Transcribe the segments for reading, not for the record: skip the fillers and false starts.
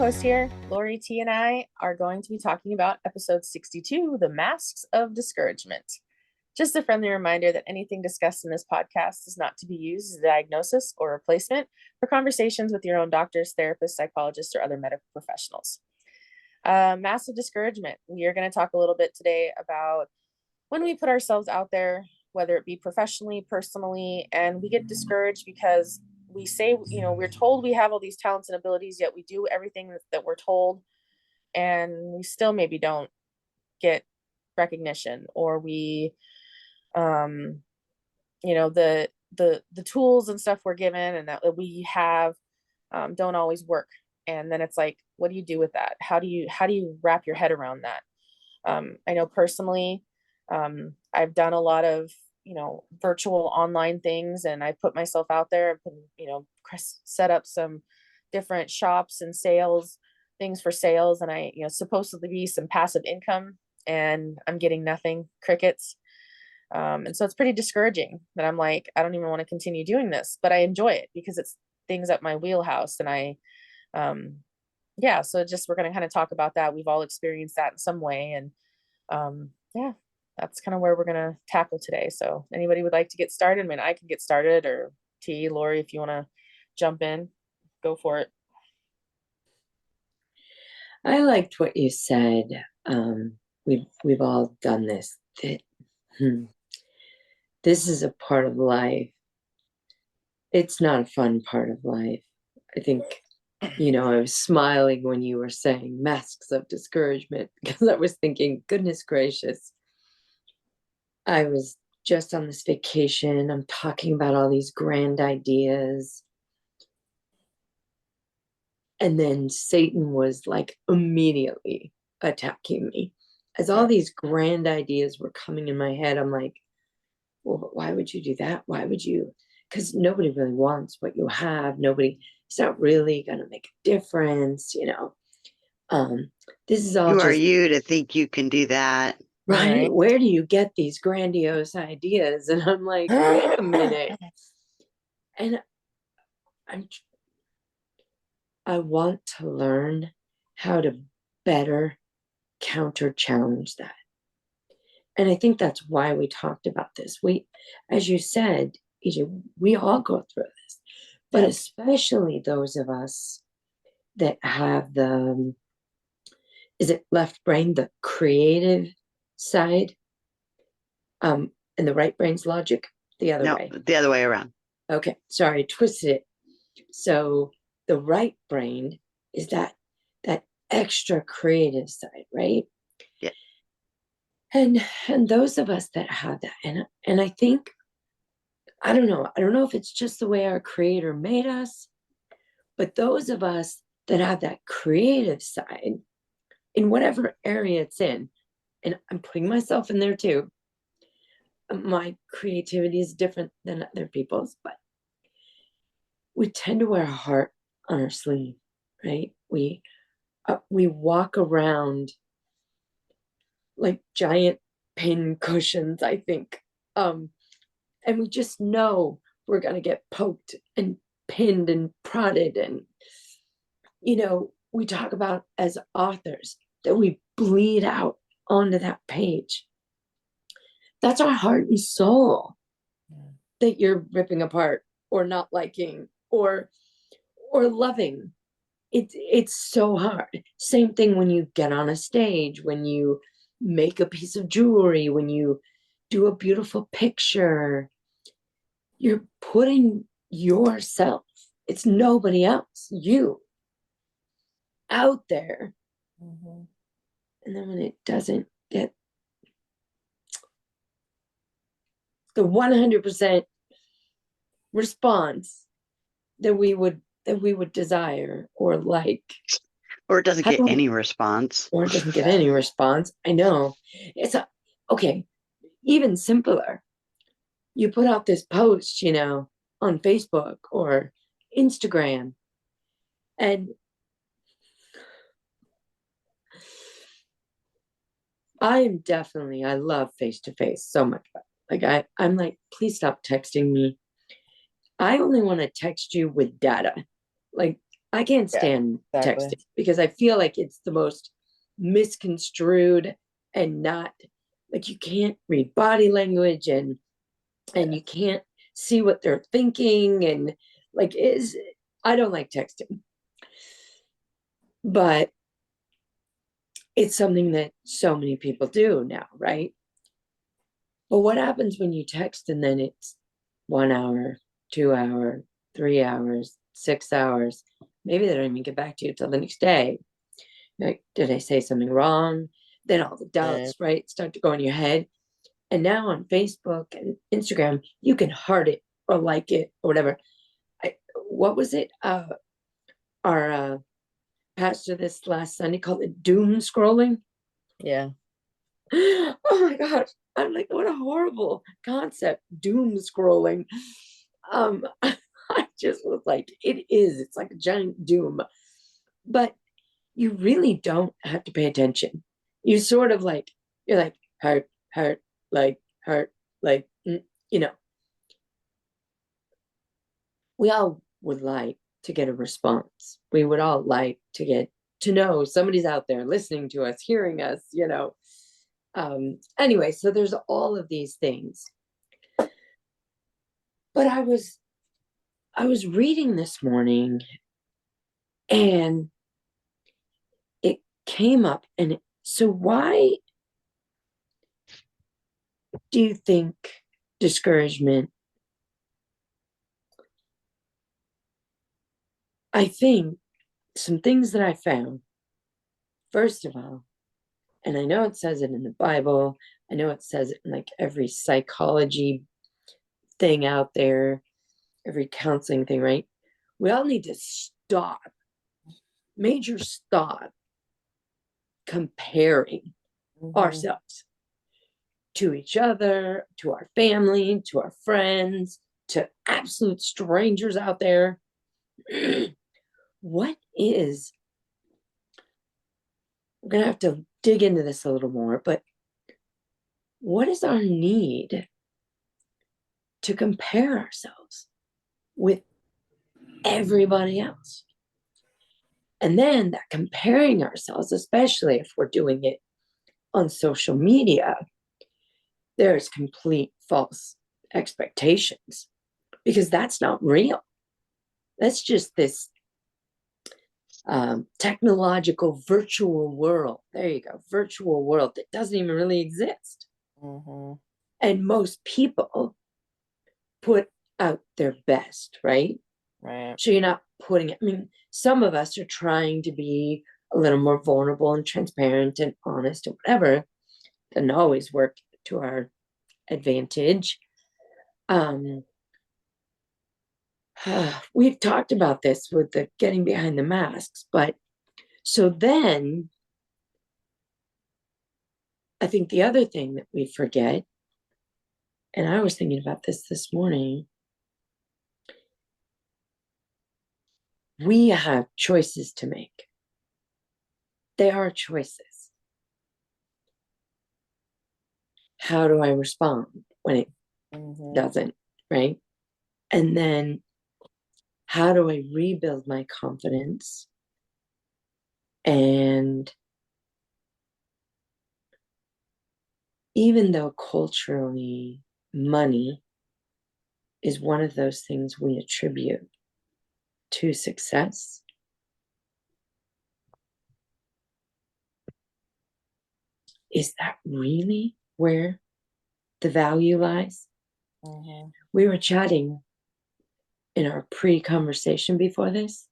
co-host here, Lori T, and I are going to be talking about episode 62, The Masks of Discouragement. Just a friendly reminder that anything discussed in this podcast is not to be used as a diagnosis or replacement for conversations with your own doctors, therapists, psychologists, or other medical professionals. Massive discouragement. We are going to talk a little bit today about when we put ourselves out there, whether it be professionally, personally, and we get discouraged because we say, we're told we have all these talents and abilities, yet we do everything that we're told, and we still maybe don't get recognition, or we, the tools and stuff we're given and that we have don't always work. And then it's like, what do you do with that? How do you wrap your head around that? I know personally, I've done a lot of, virtual online things, and I put myself out there and, set up some different shops and things for sales. And I, supposedly be some passive income, and I'm getting nothing, crickets. And so it's pretty discouraging that I'm like, I don't even want to continue doing this, but I enjoy it because it's things up my wheelhouse. And so we're going to kind of talk about that. We've all experienced that in some way. And, that's kind of where we're going to tackle today. So anybody would like to get started? I mean, I can get started, or Lori, if you want to jump in, go for it. I liked what you said. We've all done this. This is a part of life. It's not a fun part of life. I think, I was smiling when you were saying masks of discouragement, because I was thinking, goodness gracious, I was just on this vacation. I'm talking about all these grand ideas. And then Satan was like immediately attacking me. As all these grand ideas were coming in my head, I'm like, well, why would you do that? Why would you? Because nobody really wants what you have. It's not really going to make a difference, This is all Who are you to think you can do that? Right? Where do you get these grandiose ideas? And I'm like, wait a minute. And I want to learn how to better counter challenge that. And I think that's why we talked about this. As you said, EJ, we all go through this, but especially those of us that have is it left brain, the creative side, and the right brain's logic, the other way? The other way around. Okay, sorry, twisted it. So the right brain is that extra creative side, right? Yeah. And those of us that have that, and I think, I don't know if it's just the way our creator made us, but those of us that have that creative side in whatever area it's in, and I'm putting myself in there too. My creativity is different than other people's, but we tend to wear a heart on our sleeve, right? We walk around like giant pin cushions, I think. And we just know we're going to get poked and pinned and prodded. And, we talk about as authors that we bleed out onto that page. That's our heart and soul that you're ripping apart or not liking or loving. It's so hard. Same thing when you get on a stage, when you make a piece of jewelry, when you do a beautiful picture, you're putting yourself, it's nobody else, you, out there. Mm-hmm. And then when it doesn't get the 100% response that we would desire or like, or it doesn't get any response, I know. It's okay, even simpler. You put out this post, on Facebook or Instagram, and I love face-to-face so much. Like I'm like, please stop texting me. I only want to text you with data. Like, I can't stand texting because I feel like it's the most misconstrued and not like you can't read body language and you can't see what they're thinking and like I don't like texting. But it's something that so many people do now, right? But what happens when you text and then it's 1 hour, 2 hour, 3 hours, 6 hours? Maybe they don't even get back to you till the next day. Like, did I say something wrong? Then all the doubts, right, start to go in your head. And now on Facebook and Instagram, you can heart it or like it or whatever. What was it? Our pastor this last Sunday called it doom scrolling. Yeah. Oh my gosh. I'm like, what a horrible concept, doom scrolling. I just was like, it's like a giant doom. But you really don't have to pay attention. You sort of like, you're like, heart, like, you know. We all would like to get a response. We would all like to get to know somebody's out there listening to us, hearing us, Anyway, so there's all of these things. But I was reading this morning and it came up so why do you think discouragement? I think some things that I found, first of all, and I know it says it in the Bible, I know it says it in like every psychology thing out there, every counseling thing, right? We all need to stop, comparing ourselves to each other, to our family, to our friends, to absolute strangers out there. We're going to have to dig into this a little more, but what is our need to compare ourselves with everybody else? And then that comparing ourselves, especially if we're doing it on social media, there's complete false expectations because that's not real. That's just this technological virtual world. There you go. Virtual world that doesn't even really exist. And most people put out their best, right? Right. So you're not putting it. I mean, some of us are trying to be a little more vulnerable and transparent and honest and whatever. Doesn't always work to our advantage. We've talked about this with the getting behind the masks, but so then I think the other thing that we forget, and I was thinking about this morning, we have choices to make. They are choices. How do I respond when it doesn't, right? And then how do I rebuild my confidence? And even though culturally money is one of those things we attribute to success, is that really where the value lies? We were chatting in our pre-conversation before this.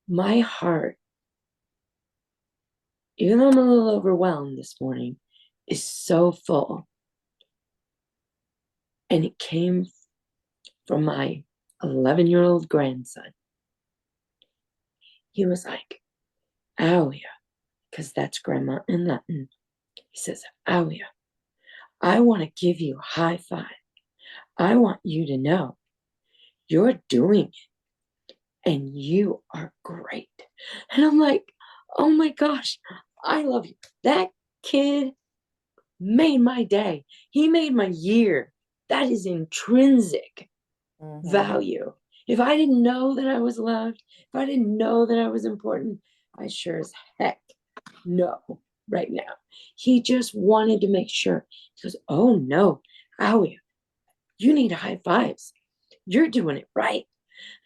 My heart, even though I'm a little overwhelmed this morning, is so full. And it came from my 11-year-old grandson. He was like, Auya, because that's grandma in Latin. He says, Auya, I want to give you a high five. I want you to know you're doing it and you are great. And I'm like, oh my gosh, I love you. That kid made my day. He made my year. That is intrinsic value. If I didn't know that I was loved, if I didn't know that I was important, I sure as heck know right now. He just wanted to make sure. He goes, oh no, Owie, you need high fives. You're doing it right.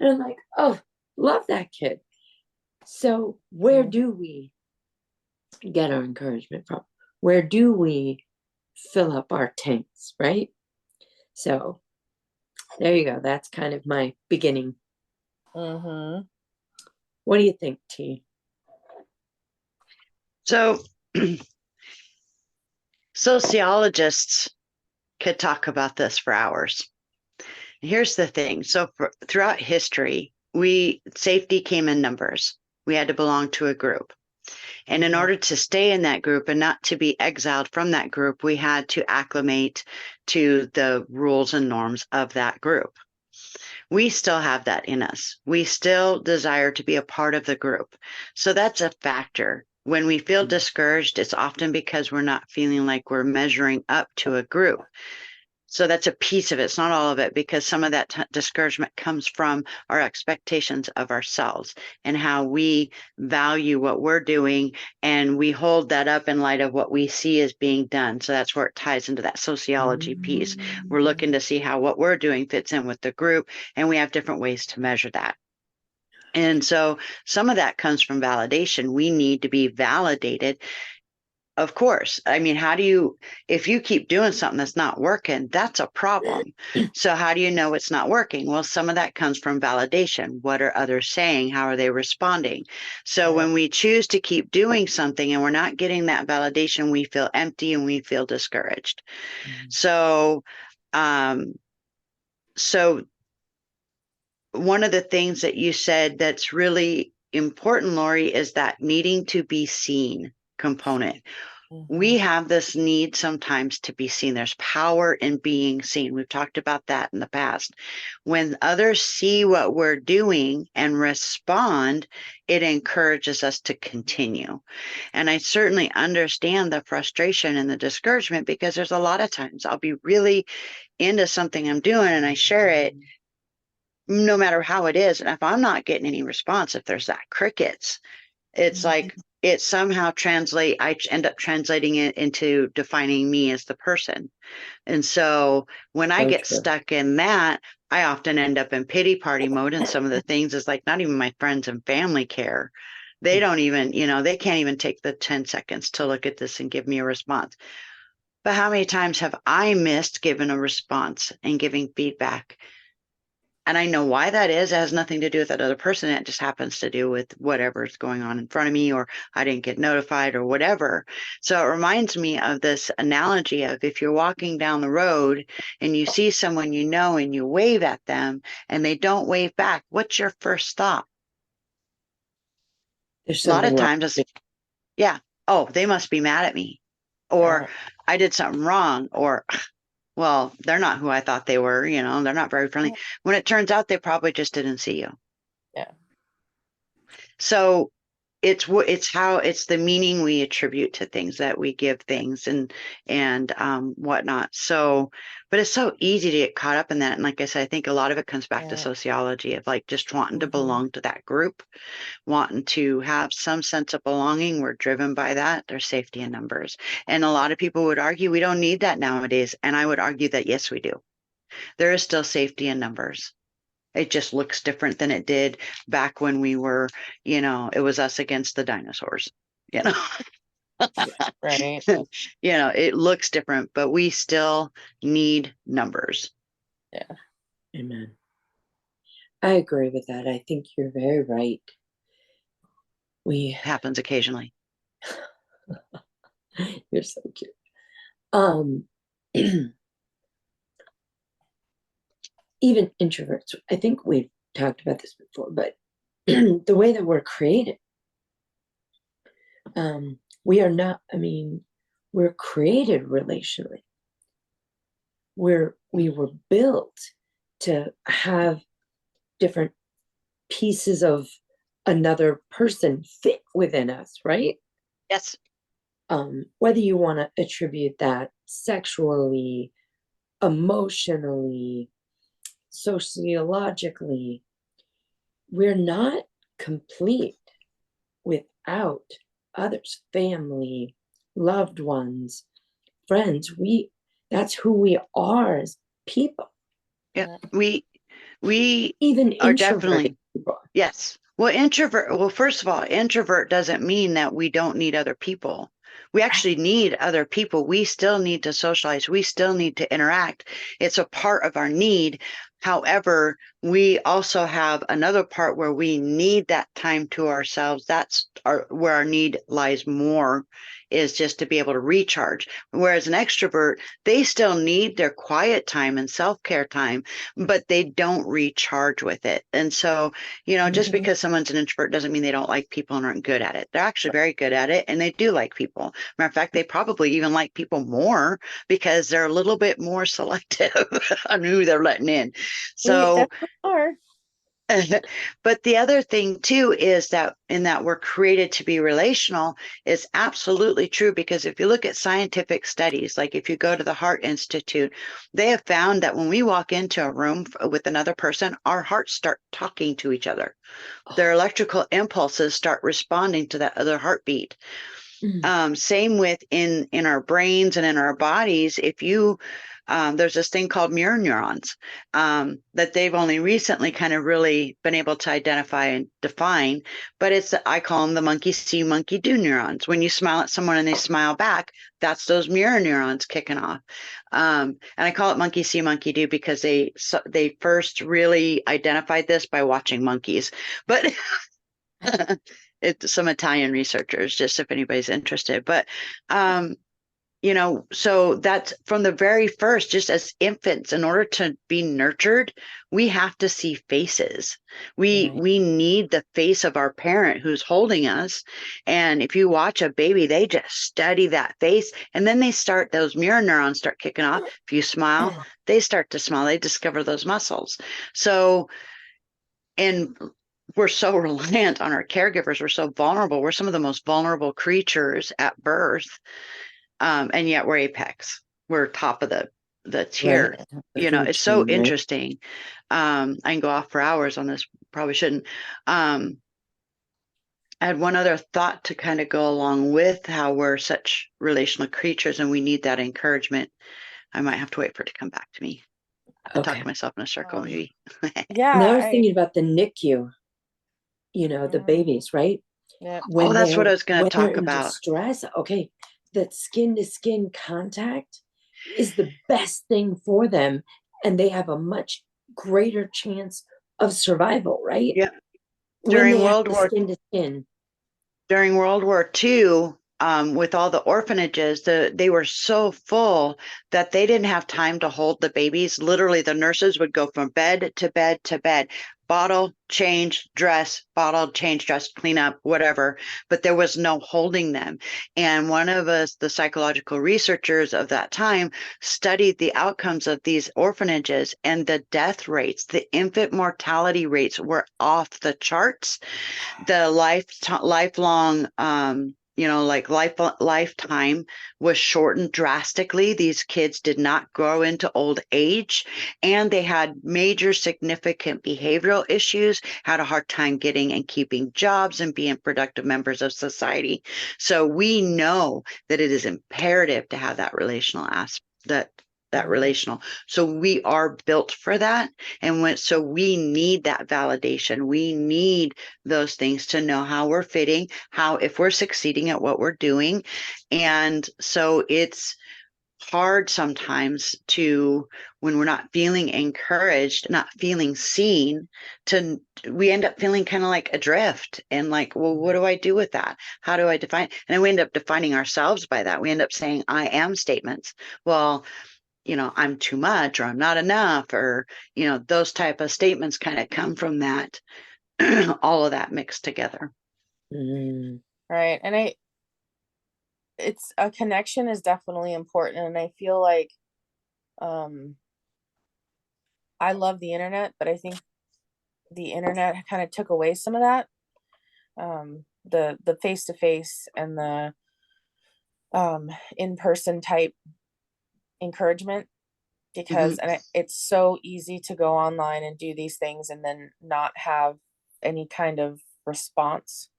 And I'm like, oh, love that kid. So where do we get our encouragement from? Where do we fill up our tanks, right? So there you go. That's kind of my beginning. Mm-hmm. What do you think, T? So sociologists could talk about this for hours. Here's the thing. So throughout history, safety came in numbers. We had to belong to a group. And in order to stay in that group and not to be exiled from that group, we had to acclimate to the rules and norms of that group. We still have that in us. We still desire to be a part of the group. So that's a factor. When we feel discouraged, it's often because we're not feeling like we're measuring up to a group. So that's a piece of it. It's not all of it, because some of that discouragement comes from our expectations of ourselves and how we value what we're doing. And we hold that up in light of what we see as being done. So that's where it ties into that sociology piece. We're looking to see how what we're doing fits in with the group, and we have different ways to measure that. And so some of that comes from validation. We need to be validated. Of course. I mean, if you keep doing something that's not working, that's a problem. So how do you know it's not working? Well, some of that comes from validation. What are others saying? How are they responding? So when we choose to keep doing something and we're not getting that validation, we feel empty and we feel discouraged. So, so one of the things that you said that's really important, Lori, is that needing to be seen component. We have this need sometimes to be seen. There's power in being seen. We've talked about that in the past. When others see what we're doing and respond, it encourages us to continue. And I certainly understand the frustration and the discouragement, because there's a lot of times I'll be really into something I'm doing and I share it, no matter how it is. And if I'm not getting any response, if there's that crickets, it's like it somehow I end up translating it into defining me as the person. And so when I get stuck in that, I often end up in pity party mode. And some of the things is like, not even my friends and family care. They don't even, they can't even take the 10 seconds to look at this and give me a response. But how many times have I missed giving a response and giving feedback? And I know why that is. It has nothing to do with that other person. It just happens to do with whatever's going on in front of me, or I didn't get notified or whatever. So it reminds me of this analogy of if you're walking down the road and you see someone you know and you wave at them and they don't wave back, what's your first thought? There's A lot of something wrong. times it's, yeah, oh, they must be mad at me, or I did something wrong, or well, they're not who I thought they were, they're not very friendly. When it turns out they probably just didn't see you. Yeah. So it's the meaning we attribute to things, that we give things and whatnot. So, but it's so easy to get caught up in that. And like I said, I think a lot of it comes back to sociology of like just wanting to belong to that group, wanting to have some sense of belonging. We're driven by that. There's safety in numbers. And a lot of people would argue we don't need that nowadays. And I would argue that, yes, we do. There is still safety in numbers. It just looks different than it did back when we were, it was us against the dinosaurs, Right. It looks different, but we still need numbers. Yeah. Amen. I agree with that. I think you're very right. It happens occasionally. You're so cute. Even introverts, I think we've talked about this before, but the way that we're created, we are not, we're created relationally. We were built to have different pieces of another person fit within us, right? Yes. Whether you want to attribute that sexually, emotionally, sociologically, we're not complete without others, family, loved ones, friends. That's who we are as people. Yeah, we Even are introverted definitely. people. Yes. Well, first of all, introvert doesn't mean that we don't need other people. We Right. actually need other people. We still need to socialize. We still need to interact. It's a part of our need. However, we also have another part where we need that time to ourselves. Where our need lies more, is just to be able to recharge. Whereas an extrovert, they still need their quiet time and self-care time, but they don't recharge with it. And so, just Mhm. because someone's an introvert doesn't mean they don't like people and aren't good at it. They're actually very good at it, and they do like people. Matter of fact, they probably even like people more because they're a little bit more selective on who they're letting in. We So, definitely are. but the other thing too is that in that we're created to be relational is absolutely true, because if you look at scientific studies, like if you go to the Heart Institute, they have found that when we walk into a room with another person, our hearts start talking to each other. Their electrical impulses start responding to that other heartbeat. Mm. Same with in our brains and in our bodies. If you There's this thing called mirror neurons that they've only recently kind of really been able to identify and define. But I call them the monkey see, monkey do neurons. When you smile at someone and they smile back, that's those mirror neurons kicking off. And I call it monkey see, monkey do because they first really identified this by watching monkeys. But it's some Italian researchers, just if anybody's interested. But so that's from the very first, just as infants, in order to be nurtured, we have to see faces. We Right. we need the face of our parent who's holding us. And if you watch a baby, they just study that face, and then those mirror neurons start kicking off. If you smile, they start to smile. They discover those muscles. So, and we're so reliant on our caregivers. We're so vulnerable. We're some of the most vulnerable creatures at birth. And yet we're apex. We're top of the Right. tier. The food It's so chain, right? interesting. I can go off for hours on this. Probably shouldn't. I had one other thought to kind of go along with how we're such relational creatures and we need that encouragement. I might have to wait for it to come back to me. I talk Okay. to myself in a circle, maybe. Now I Yeah, was thinking about the NICU, the mm, babies, right? yeah. Oh, When that's what they're I was going to when they're talk in about. distress, okay, that skin to skin contact is the best thing for them, and they have a much greater chance of survival, right? Yeah. When they During have World the War skin to skin. during World War II, with all the orphanages, they were so full that they didn't have time to hold the babies. Literally, the nurses would go from bed to bed to bed, bottle, change, dress, bottle, change, dress, clean up, whatever. But there was no holding them. And one of us, the psychological researchers of that time, studied the outcomes of these orphanages, and the death rates, the infant mortality rates were off the charts. The lifelong lifetime was shortened drastically. These kids did not grow into old age, and they had major significant behavioral issues, had a hard time getting and keeping jobs and being productive members of society. So we know that it is imperative to have that relational aspect, that Mhm. relational. So we are built for that. So we need that validation. We need those things to know how we're fitting, how if we're succeeding at what we're doing. And so it's hard sometimes when we're not feeling encouraged, not feeling seen, we end up feeling kind of like adrift and like, well, what do I do with that? How do I define? And then we end up defining ourselves by that. We end up saying I am statements. Well, I'm too much, or I'm not enough, or those type of statements kind of come from that. All of that mixed together. Mm. Right. And it's a connection is definitely important. And I feel like, um, I love the internet, but I think the internet kind of took away some of that. The face to face and the in person type encouragement, Hmm. because it's so easy to go online and do these things and then not have any kind of response,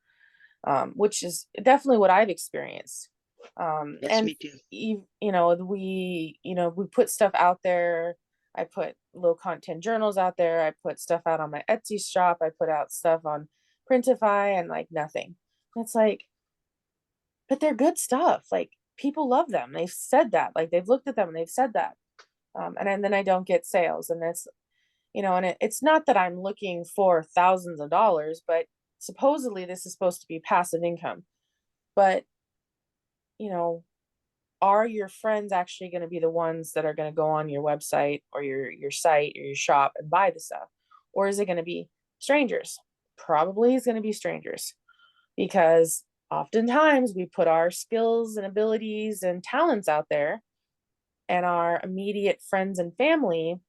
which is definitely what I've experienced. Yes, And me too. we put stuff out there. I put low content journals out there. I put stuff out on my Etsy shop. I put out stuff on Printify, and like nothing. It's like, but they're good stuff. Like people love them. They've said that. Like they've looked at them and they've said that. And then I don't get sales, and it's not that I'm looking for thousands of dollars, but supposedly this is supposed to be passive income. But you know, are your friends actually going to be the ones that are going to go on your website or your site or your shop and buy the stuff? Or is it going to be strangers? Probably is going to be strangers, because oftentimes we put our skills and abilities and talents out there, and our immediate friends and family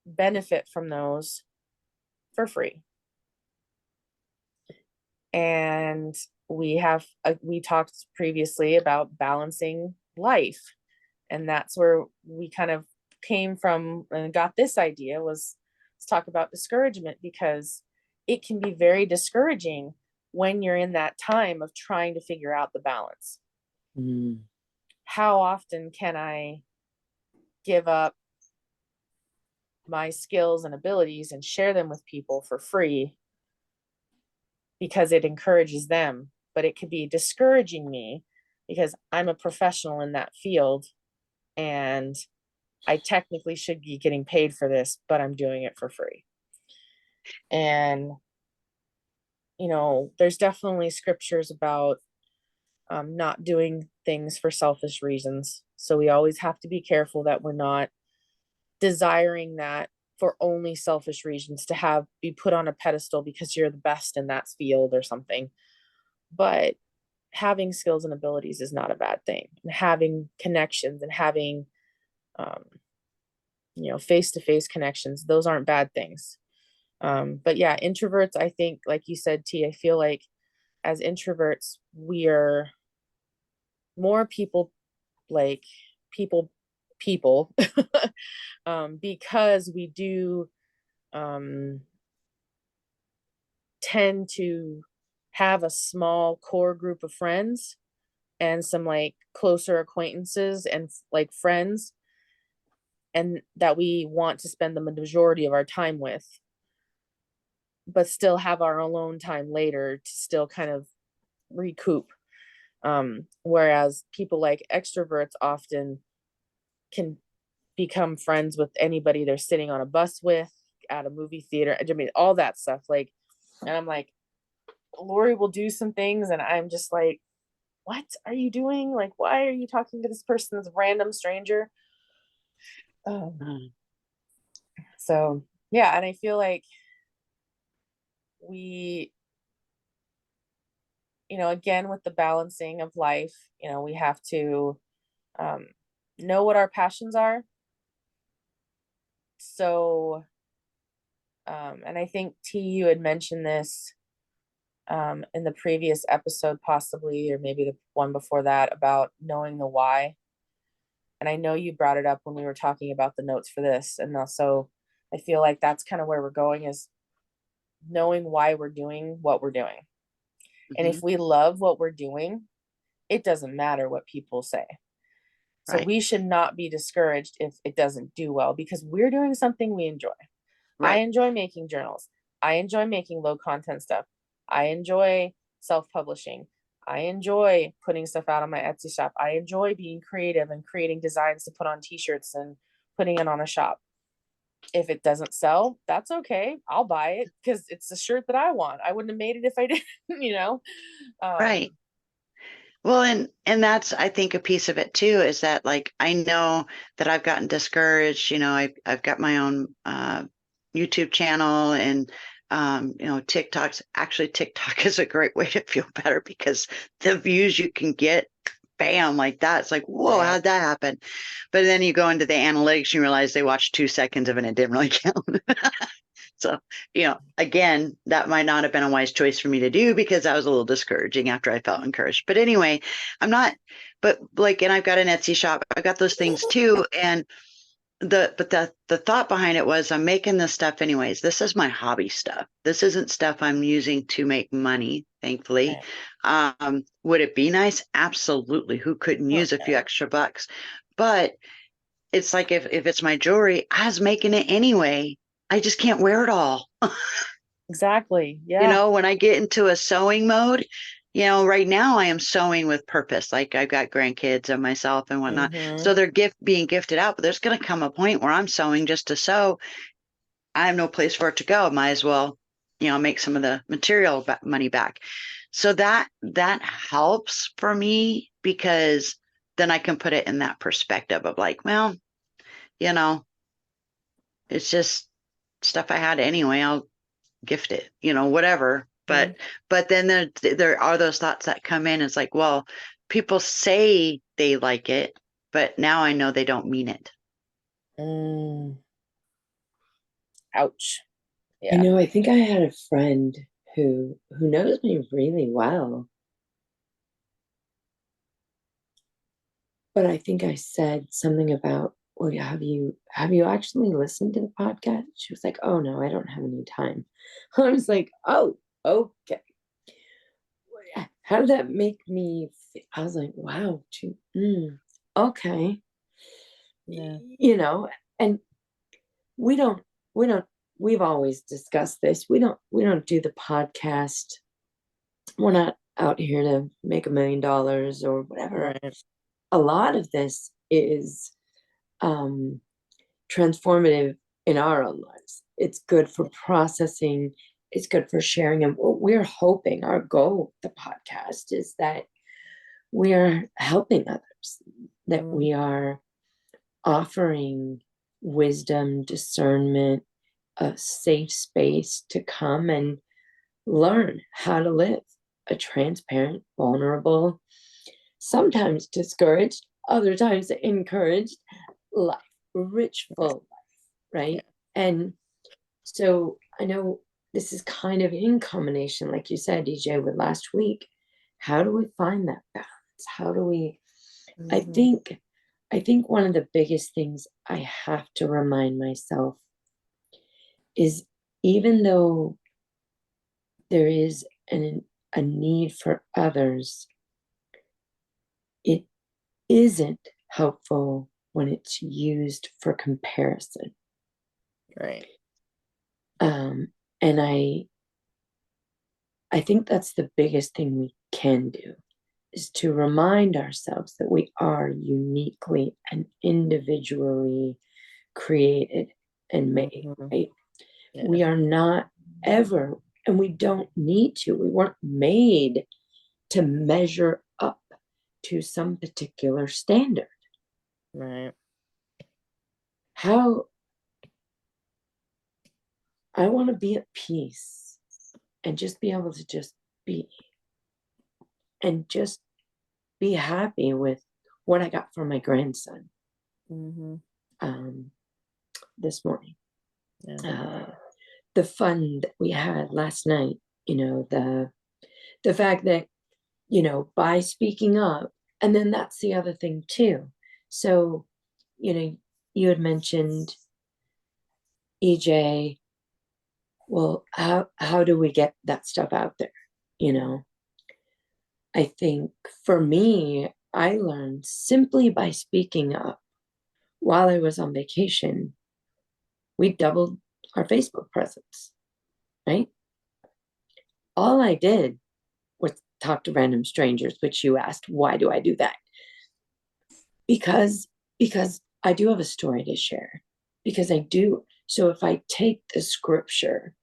benefit from those for free. And we talked previously about balancing life, and that's where we kind of came from and got this idea was, let's talk about discouragement, because it can be very discouraging when you're in that time of trying to figure out the balance. How often can I give up my skills and abilities and share them with people for free because it encourages them, but it could be discouraging me because I'm a professional in that field and I technically should be getting paid for this, but I'm doing it for free. And there's definitely scriptures about not doing things for selfish reasons. So we always have to be careful that we're not desiring that for only selfish reasons, to be put on a pedestal because you're the best in that field or something. But having skills and abilities is not a bad thing. And having connections and having face-to-face connections, those aren't bad things. But yeah, introverts, I think, like you said, T, I feel like as introverts, we are more like people people because we do tend to have a small core group of friends and some like closer acquaintances and like friends, and that we want to spend the majority of our time with, but still have our alone time later to still kind of recoup. Whereas people like extroverts often can become friends with anybody they're sitting on a bus with, at a movie theater. I mean, all that stuff. Like, and I'm like, Lori will do some things, and I'm just like, what are you doing? Like, why are you talking to this person, this random stranger? So yeah, and I feel like we, again, with the balancing of life, we have to know what our passions are. So, and I think T, you had mentioned this in the previous episode, possibly, or maybe the one before that, about knowing the why. And I know you brought it up when we were talking about the notes for this. And also, I feel like that's kind of where we're going, is knowing why we're doing what we're doing. Mm-hmm. And if we love what we're doing, it doesn't matter what people say. So we should not be discouraged if it doesn't do well, because we're doing something we enjoy. Right. I enjoy making journals. I enjoy making low content stuff. I enjoy self-publishing. I enjoy putting stuff out on my Etsy shop. I enjoy being creative and creating designs to put on t-shirts and putting it on a shop. If it doesn't sell, that's okay. I'll buy it because it's a shirt that I want. I wouldn't have made it if I didn't, Right. Well, and that's, I think, a piece of it too, is that, like, I know that I've gotten discouraged. I've got my own YouTube channel, and TikTok is a great way to feel better, because the views you can get, bam, like that. It's like, whoa, how'd that happen? But then you go into the analytics and you realize they watched 2 seconds of it and it didn't really count. So, again, that might not have been a wise choice for me to do, because that was a little discouraging after I felt encouraged. But anyway, and I've got an Etsy shop. I've got those things too. And the thought behind it was I'm making this stuff anyways. This is my hobby stuff. This isn't stuff I'm using to make money, thankfully. Would it be nice? Absolutely. Who couldn't use a few extra bucks? But it's like if it's my jewelry, I was making it anyway. I just can't wear it all. Exactly. Yeah. You know, when I get into a sewing mode, you know, right now I am sewing with purpose. Like I've got grandkids and myself and whatnot. So they're being gifted out, but there's going to come a point where I'm sewing just to sew. I have no place for it to go. Might as well, you know, make some of the material money back. So that helps for me because then I can put it in that perspective of like, well, you know, it's just stuff I had anyway. I'll gift it, you know, whatever. But then there are those thoughts that come in. It's like, well, people say they like it, but now I know they don't mean it. Ouch. Yeah. You know, I think I had a friend who knows me really well. But I think I said something about, well, have you actually listened to the podcast? She was like, oh no, I don't have any time. I was like, oh, okay. How did that make me feel? I was like, wow, okay. Yeah. You know, and we've always discussed this. We don't do the podcast. We're not out here to make $1 million or whatever. Right. A lot of this is transformative in our own lives. It's good for processing. It's good for sharing. And what we're hoping, our goal with the podcast is that we're helping others, that we are offering wisdom, discernment, a safe space to come and learn how to live a transparent, vulnerable, sometimes discouraged, other times encouraged life, rich, full life, right? Yeah. And so I know this is kind of in combination, like you said, DJ, with last week. How do we find that balance? How do we, I think one of the biggest things I have to remind myself is even though there is a need for others, it isn't helpful when it's used for comparison. Right. And I think that's the biggest thing we can do, is to remind ourselves that we are uniquely and individually created and made, right? Yeah. We are not ever, and we don't need to, we weren't made to measure up to some particular standard. Right. How I want to be at peace and just be able to just be and just be happy with what I got from my grandson this morning. Yeah. The fun that we had last night, you know, the fact that, you know, by speaking up, and then that's the other thing too. So, you know, you had mentioned, EJ, well, how do we get that stuff out there? You know, I think for me, I learned simply by speaking up. While I was on vacation, we doubled our Facebook presence, right? All I did was talk to random strangers, which you asked, why do I do that? Because I do have a story to share, because I do. So if I take the scripture,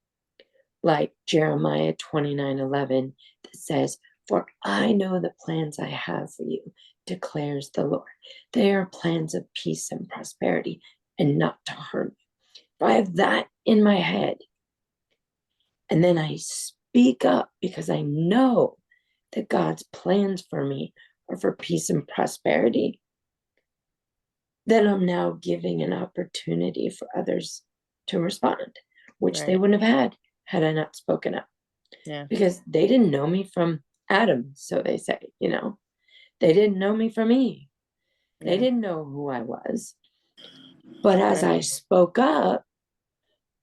like Jeremiah 29:11, that says, for I know the plans I have for you, declares the Lord. They are plans of peace and prosperity and not to harm you. If I have that in my head, and then I speak up because I know that God's plans for me are for peace and prosperity, then I'm now giving an opportunity for others to respond, which they wouldn't have had I not spoken up. Yeah. Because they didn't know me from Adam, so they say, you know. They didn't know me from Eve. They didn't know who I was. But as I spoke up,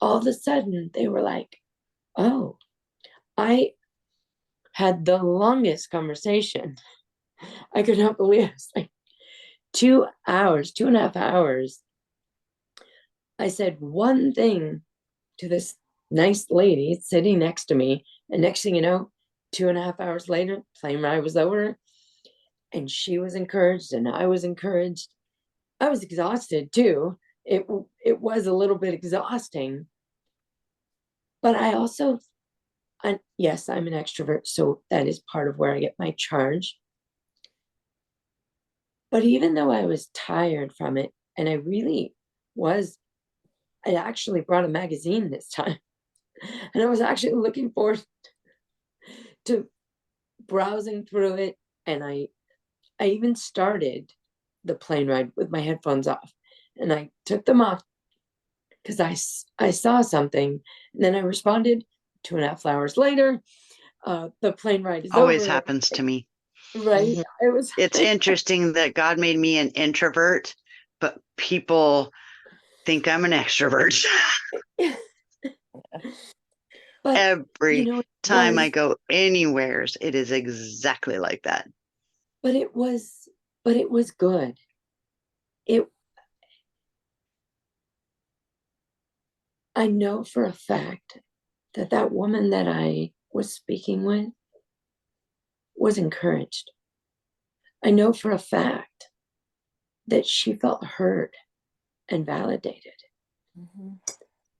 all of a sudden they were like, oh, I had the longest conversation. I could not believe it. Was like 2 hours, 2.5 hours. I said one thing to this nice lady sitting next to me. And next thing you know, 2.5 hours later, plane ride was over. And she was encouraged and I was encouraged. I was exhausted too. It was a little bit exhausting. But I also, yes, I'm an extrovert. So that is part of where I get my charge. But even though I was tired from it, and I really was, I actually brought a magazine this time. And I was actually looking forward to browsing through it. And I even started the plane ride with my headphones off. And I took them off because I saw something. And then I responded 2.5 hours later. The plane ride is Always over. happens to me. Right. It was. It's interesting that God made me an introvert, but people think I'm an extrovert. But Every time I was, go anywheres, it is exactly like that. but it was good. It I know for a fact that that woman that I was speaking with was encouraged. I know for a fact that she felt heard and validated.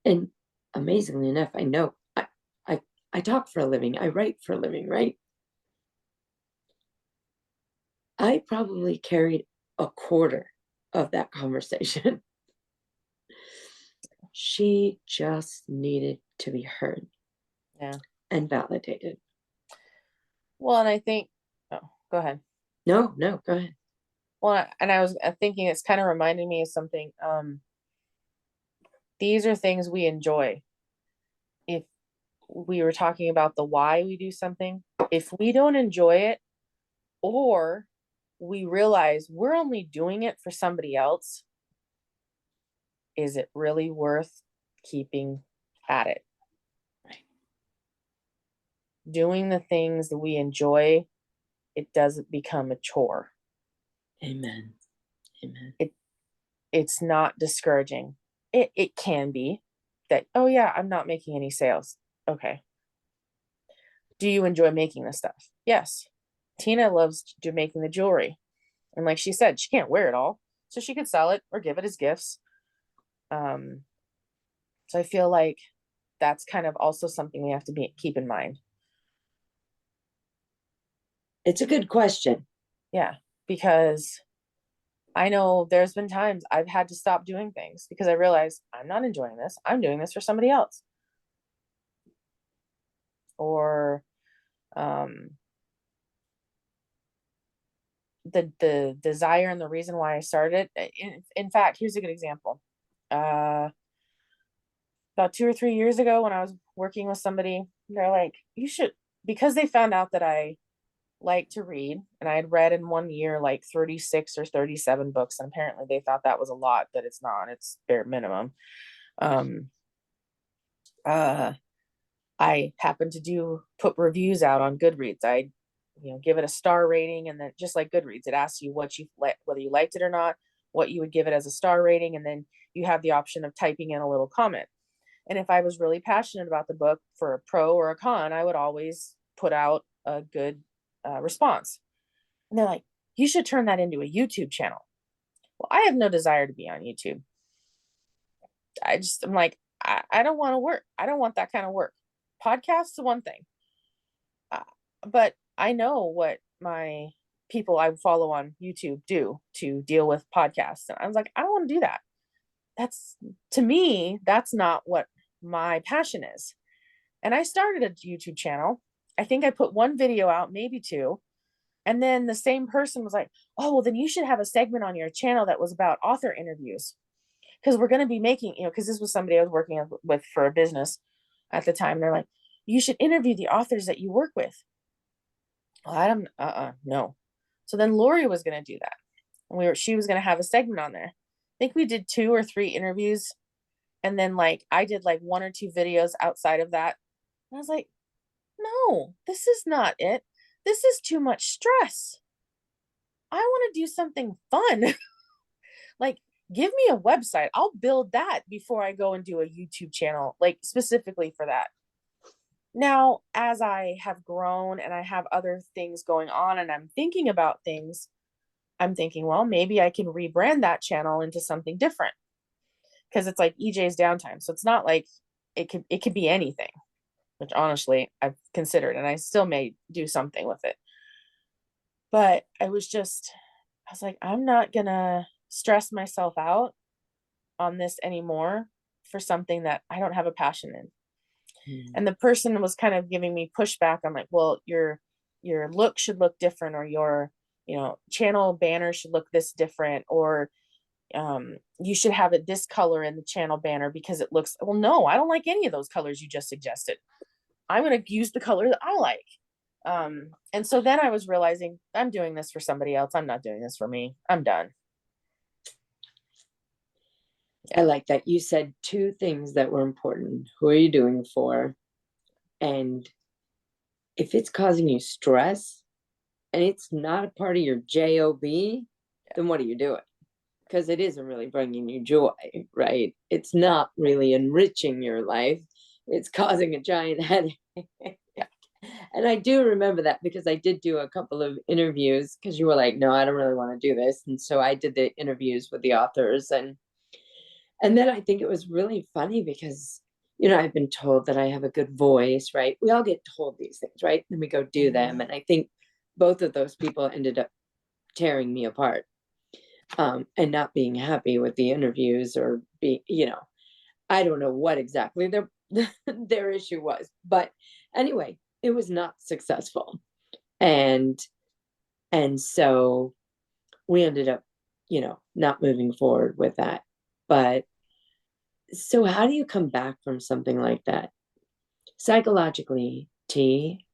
And amazingly enough, I know I talk for a living. I write for a living, right? I probably carried a quarter of that conversation. She just needed to be heard. Yeah. And validated. Well, and I think, oh, go ahead. No, go ahead. Well, and I was thinking it's kind of reminding me of something. These are things we enjoy. If we were talking about the why we do something, if we don't enjoy it, or we realize we're only doing it for somebody else, is it really worth keeping at it? Doing the things that we enjoy, it doesn't become a chore. Amen. Amen. It's not discouraging. It can be that, oh yeah, I'm not making any sales. Okay. Do you enjoy making this stuff? Yes. Tina loves making the jewelry. And like she said, she can't wear it all. So she could sell it or give it as gifts. So I feel like that's kind of also something we have to keep in mind. It's a good question. Yeah, because I know there's been times I've had to stop doing things because I realized I'm not enjoying this. I'm doing this for somebody else. Or the desire and the reason why I started. In fact, here's a good example. About 2 or 3 years ago, when I was working with somebody, they're like, you should, because they found out that I like to read, and I had read in 1 year like 36 or 37 books, and apparently they thought that was a lot, but it's not. It's bare minimum. I happened to put reviews out on Goodreads. I give it a star rating, and then just like Goodreads, it asks you whether you liked it or not, what you would give it as a star rating, and then you have the option of typing in a little comment. And if I was really passionate about the book for a pro or a con, I would always put out a good response. And they're like, you should turn that into a YouTube channel. Well, I have no desire to be on YouTube. I'm like, I don't want to work. I don't want that kind of work. Podcasts is one thing. But I know what my people I follow on YouTube do to deal with podcasts. And I was like, I don't want to do that. To me, that's not what my passion is. And I started a YouTube channel. I think I put one video out, maybe two. And then the same person was like, oh, well, then you should have a segment on your channel that was about author interviews. Because we're going to be making, because this was somebody I was working with for a business at the time. They're like, you should interview the authors that you work with. Well, I don't, no. So then Lori was going to do that. And she was going to have a segment on there. think we did 2 or 3 interviews, and then like I did like 1 or 2 videos outside of that. And I was like, no, this is not it. This is too much stress. I want to do something fun. Like, give me a website. I'll build that before I go and do a YouTube channel, like specifically for that. Now, as I have grown and I have other things going on and I'm thinking about things, I'm thinking, well, maybe I can rebrand that channel into something different, because it's like EJ's downtime. So it's not like it could be anything, which honestly I've considered, and I still may do something with it. But I was like, I'm not gonna stress myself out on this anymore for something that I don't have a passion in. And the person was kind of giving me pushback. I'm like, well, your look should look different, or your, channel banner should look this different, or you should have it this color in the channel banner because it looks, well, no, I don't like any of those colors you just suggested. I'm going to use the color that I like. And so then I was realizing I'm doing this for somebody else. I'm not doing this for me. I'm done. I like that. You said 2 things that were important. Who are you doing it for? And if it's causing you stress and it's not a part of your job, then what are you doing? Because it isn't really bringing you joy, right? It's not really enriching your life. It's causing a giant headache. And I do remember that because I did do a couple of interviews because you were like, no, I don't really want to do this. And so I did the interviews with the authors. And then I think it was really funny because, I've been told that I have a good voice, right? We all get told these things, right? And we go do them. And I think both of those people ended up tearing me apart, and not being happy with the interviews, or I don't know what exactly their issue was. But anyway, it was not successful. And so we ended up, not moving forward with that. But so how do you come back from something like that? Psychologically, T,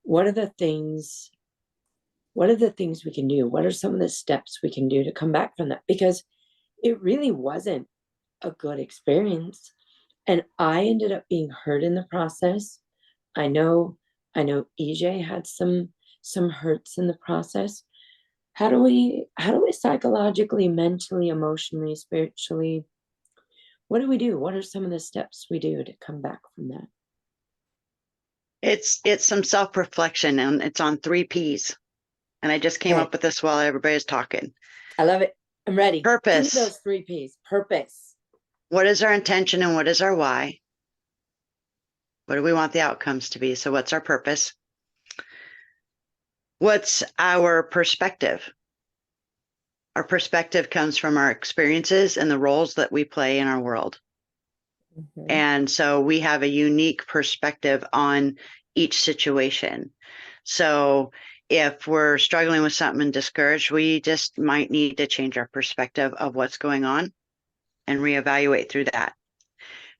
what are the things we can do? What are some of the steps we can do to come back from that? Because it really wasn't a good experience. And I ended up being hurt in the process. I know EJ had some hurts in the process. How do we psychologically, mentally, emotionally, spiritually, what do we do? What are some of the steps we do to come back from that? It's some self-reflection, and it's on 3 P's. And I just came up with this while everybody was talking. I love it. I'm ready. Purpose. Give me those 3 P's. Purpose. What is our intention and what is our why? What do we want the outcomes to be? So what's our purpose? What's our perspective? Our perspective comes from our experiences and the roles that we play in our world. Mm-hmm. And so we have a unique perspective on each situation. So if we're struggling with something and discouraged, we just might need to change our perspective of what's going on and reevaluate through that.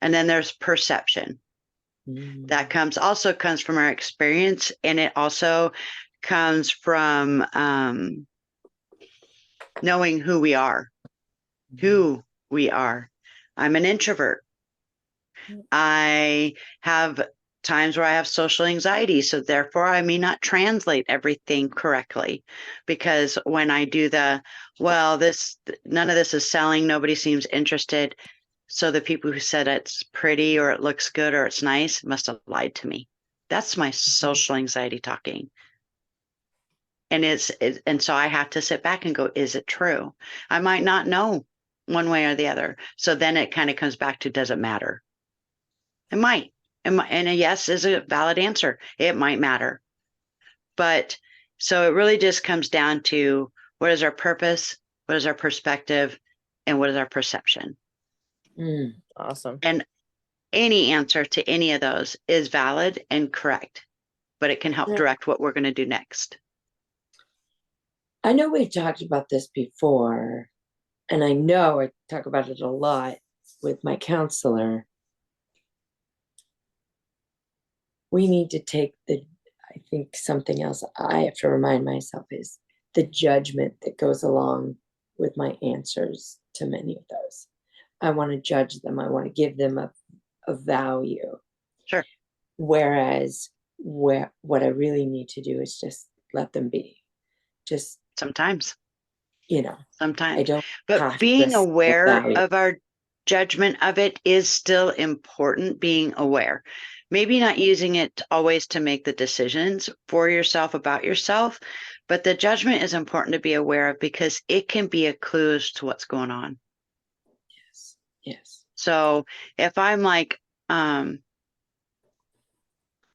And then there's perception. That comes from our experience, and it also comes from knowing who we are. I'm an introvert. I have times where I have social anxiety, so therefore I may not translate everything correctly, because when I do none of this is selling, nobody seems interested. So the people who said it's pretty or it looks good or it's nice must have lied to me. That's my social anxiety talking. And so I have to sit back and go, is it true? I might not know one way or the other. So then it kind of comes back to, does it matter? It might. And a yes is a valid answer. It might matter. But so it really just comes down to, what is our purpose? What is our perspective? And what is our perception? Awesome. And any answer to any of those is valid and correct, but it can help direct what we're going to do next. I know we've talked about this before, and I know I talk about it a lot with my counselor. We need to take I think something else I have to remind myself is the judgment that goes along with my answers to many of those. I want to judge them. I want to give them a value. Sure. Whereas what I really need to do is just let them be. Just sometimes. I Sometimes. don't But have being to aware value. of our judgment of it is still important, being aware. Maybe not using it always to make the decisions for yourself about yourself, but the judgment is important to be aware of because it can be a clue as to what's going on. Yes. So if I'm like,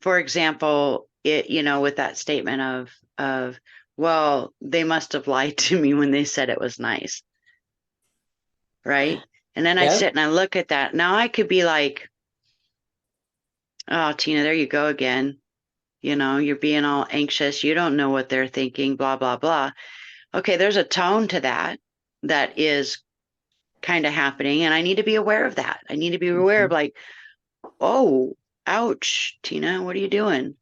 for example, with that statement of, well, they must have lied to me when they said it was nice. Right. And then I Yep. sit and I look at that. Now I could be like, oh, Tina, there you go again. You're being all anxious. You don't know what they're thinking, blah, blah, blah. Okay, there's a tone to that is kind of happening. And I need to be aware of that. I need to be aware of like, oh, ouch, Tina, what are you doing?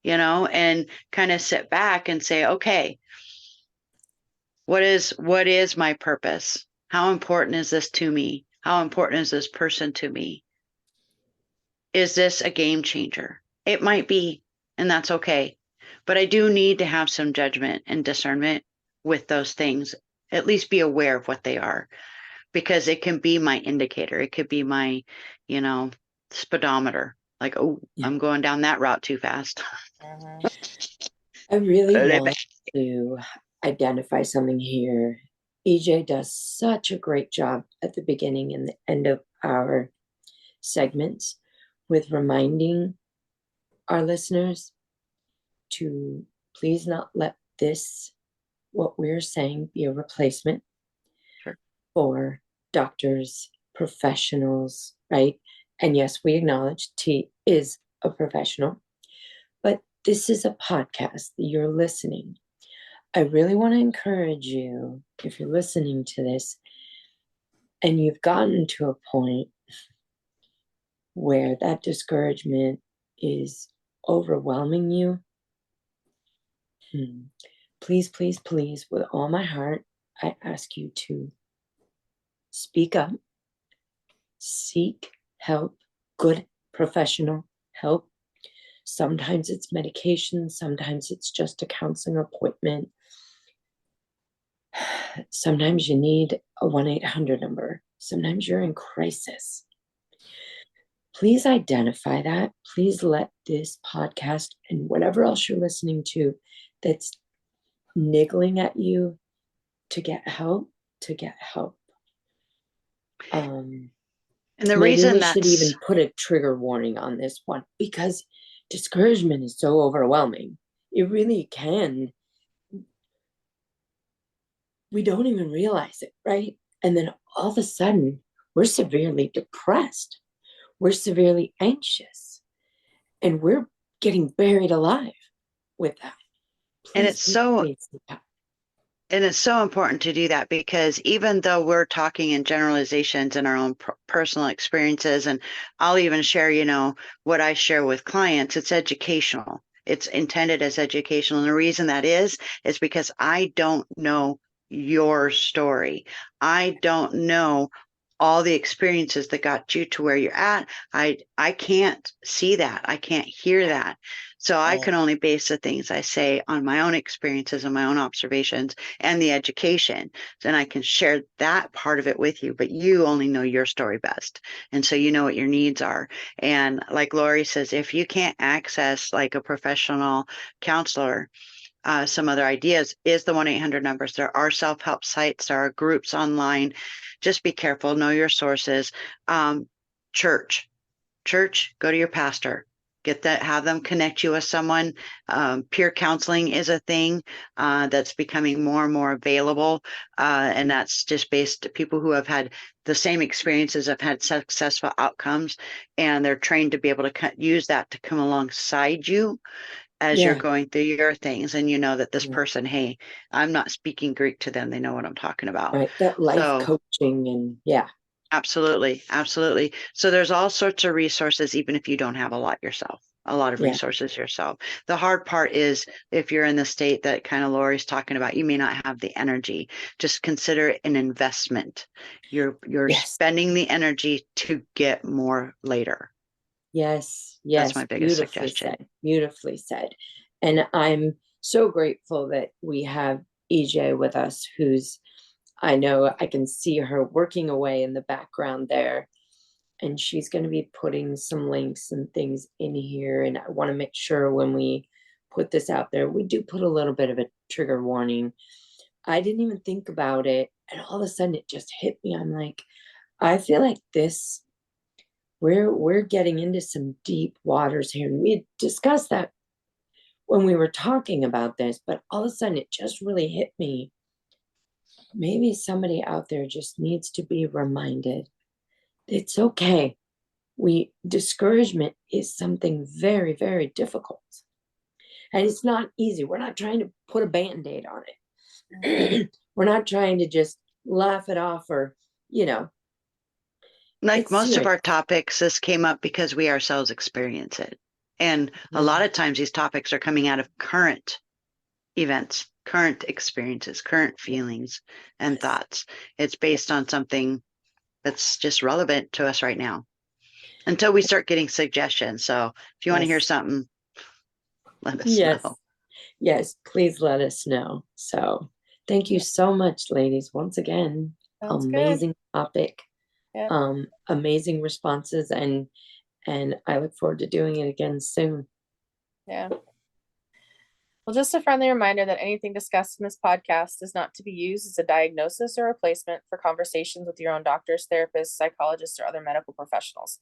And kind of sit back and say, okay, what is my purpose? How important is this to me? How important is this person to me? Is this a game changer? It might be, and that's okay. But I do need to have some judgment and discernment with those things, at least be aware of what they are, because it can be my indicator. It could be my, speedometer. Like, oh, Yeah. I'm going down that route too fast. I really want to identify something here. EJ does such a great job at the beginning and the end of our segments with reminding our listeners to please not let what we're saying, be a replacement for doctors, professionals, right? And yes, we acknowledge T is a professional, but this is a podcast that you're listening. I really want to encourage you, if you're listening to this and you've gotten to a point where that discouragement is overwhelming you, please, please, please, with all my heart, I ask you to speak up, seek help, good professional help. Sometimes it's medication, sometimes it's just a counseling appointment. Sometimes you need a 1-800 number. Sometimes you're in crisis. Please identify that. Please let this podcast and whatever else you're listening to that's niggling at you to get help. And the Maybe reason we that's should even put a trigger warning on this one because discouragement is so overwhelming. It really can. We don't even realize it, right? And then all of a sudden, we're severely depressed. We're severely anxious. And we're getting buried alive with that. And it's so important to do that because even though we're talking in generalizations in our own personal experiences, and I'll even share, what I share with clients, it's educational. It's intended as educational. And the reason that is because I don't know your story. I don't know all the experiences that got you to where you're at. I can't see that. I can't hear that. So I can only base the things I say on my own experiences and my own observations and the education. Then I can share that part of it with you, but you only know your story best. And so you know what your needs are. And like Lori says, if you can't access like a professional counselor, some other ideas is the 1-800 numbers. There are self-help sites, there are groups online. Just be careful, know your sources. Church, go to your pastor. Get that, have them connect you with someone. Peer counseling is a thing that's becoming more and more available. And that's just based on people who have had the same experiences, have had successful outcomes, and they're trained to be able to use that to come alongside you as you're going through your things. And you know that this person, hey, I'm not speaking Greek to them. They know what I'm talking about. Right. That life coaching and Absolutely. Absolutely. So there's all sorts of resources, even if you don't have a lot yourself. a lot of Yeah. resources yourself. The hard part is if you're in the state that kind of Lori's talking about, you may not have the energy. Just consider it an investment. You're Yes. spending the energy to get more later. Yes. That's my biggest suggestion. Beautifully said. And I'm so grateful that we have EJ with us, who's, I know I can see her working away in the background there. And she's going to be putting some links and things in here. And I want to make sure when we put this out there, we do put a little bit of a trigger warning. I didn't even think about it. And all of a sudden it just hit me. I'm like, I feel like this, we're getting into some deep waters here. And we had discussed that when we were talking about this, but all of a sudden it just really hit me. Maybe somebody out there just needs to be reminded it's okay. Discouragement is something very, very difficult. And it's not easy. We're not trying to put a band-aid on it. We're not trying to just laugh it off or, Like most serious. of our topics, this came up because we ourselves experience it. And a lot of times these topics are coming out of current events, current experiences, current feelings and thoughts. It's based on something that's just relevant to us right now until we start getting suggestions. So if you want to hear something, let us know. Yes, please let us know. So thank you so much, ladies. Once again, Sounds amazing topic, Yep. amazing responses, and I look forward to doing it again soon. Yeah. Well, just a friendly reminder that anything discussed in this podcast is not to be used as a diagnosis or replacement for conversations with your own doctors, therapists, psychologists, or other medical professionals.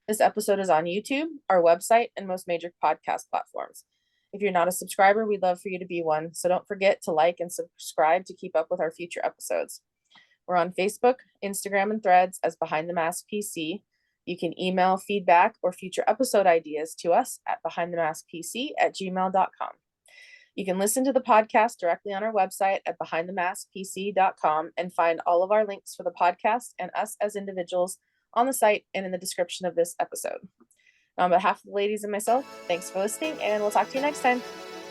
This episode is on YouTube, our website, and most major podcast platforms. If you're not a subscriber, we'd love for you to be one, so don't forget to like and subscribe to keep up with our future episodes. We're on Facebook, Instagram, and Threads as Behind the Mask PC. You can email feedback or future episode ideas to us at behindthemaskpc@gmail.com. You can listen to the podcast directly on our website at behindthemaskpc.com and find all of our links for the podcast and us as individuals on the site and in the description of this episode. On behalf of the ladies and myself, thanks for listening, and we'll talk to you next time.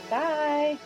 Bye.